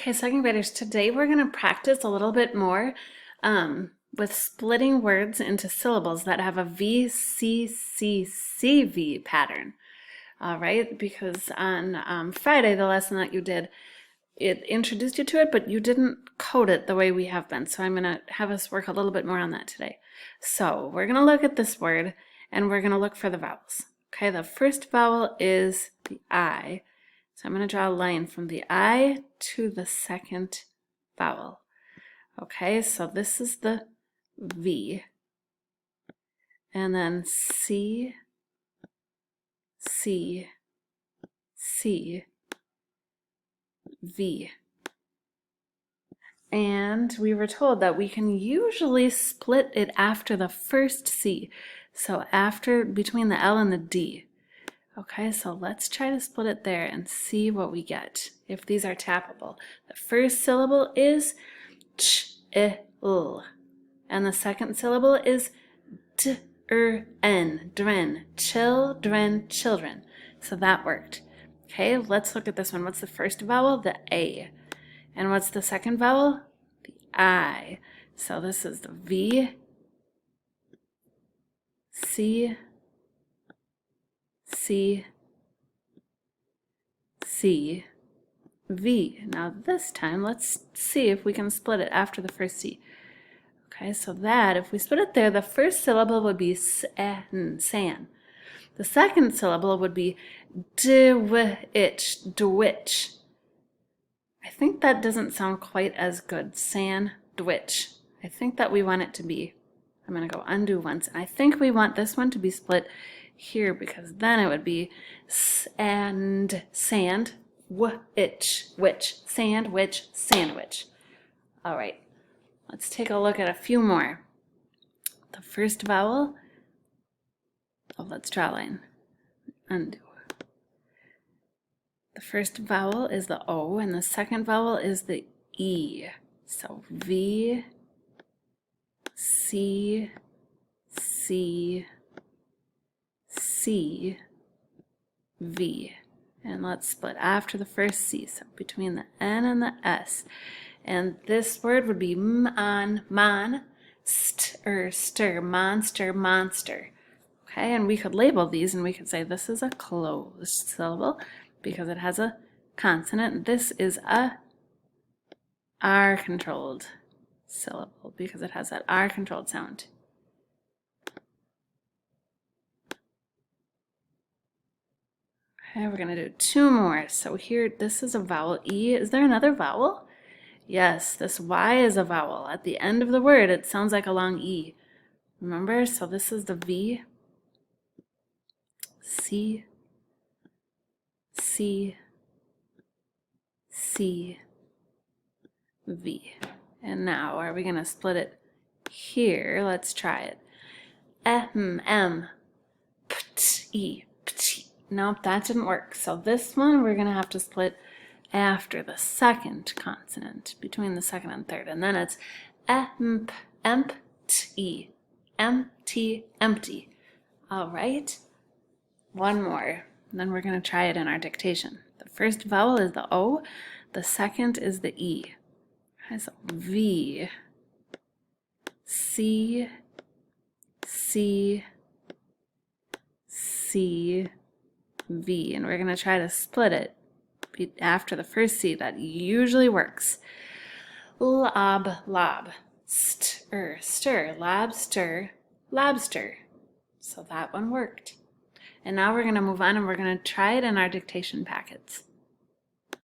Okay, second graders, today we're going to practice a little bit more with splitting words into syllables that have a VCCCV pattern. All right, because on Friday, the lesson that you did, it introduced you to it, but you didn't code it the way we have been. So I'm going to have us work a little bit more on that today. So we're going to look at this word and we're going to look for the vowels. Okay, the first vowel is the I. So I'm going to draw a line from the I to the second vowel. Okay, so this is the V. And then C, C, C, V. And we were told that we can usually split it after the first C. So between the L and the D. Okay, so let's try to split it there and see what we get, if these are tappable. The first syllable is ch-il, and the second syllable is d-er-n, dren, children, children. So that worked. Okay, let's look at this one. What's the first vowel? The A. And what's the second vowel? The I. So this is the V, C, C, C, V. Now this time, let's see if we can split it after the first C. Okay, so that, if we split it there, the first syllable would be san. The second syllable would be dwitch, dwitch. I think that doesn't sound quite as good, sandwich. I think that we want it to be, I'm going to go undo once, and I think we want this one to be split here, because then it would be sand, witch, sandwich, sandwich. All right, let's take a look at a few more. The first vowel, let's draw a line, undo. The first vowel is the O, and the second vowel is the E. So V, C, C, C, V. And let's split after the first C, so between the N and the S. And this word would be mon, stir, monster, monster. Okay, and we could label these and we could say this is a closed syllable because it has a consonant. This is a R-controlled syllable because it has that R-controlled sound. Okay, we're going to do two more. So here, this is a vowel, E. Is there another vowel? Yes, this Y is a vowel. At the end of the word, it sounds like a long E. Remember? So this is the V, C, C, C, V. And now, are we going to split it here? Let's try it. M, P-T-E, P-T. Nope, that didn't work. So this one we're going to have to split after the second consonant, between the second and third. And then it's empty, empty, empty. All right, one more. And then we're going to try it in our dictation. The first vowel is the O. The second is the E. Okay, so V, C, C, C, V, and we're going to try to split it after the first C. That usually works. Lob, lob, stir, stir, lobster, lobster. So that one worked. And now we're going to move on and we're going to try it in our dictation packets.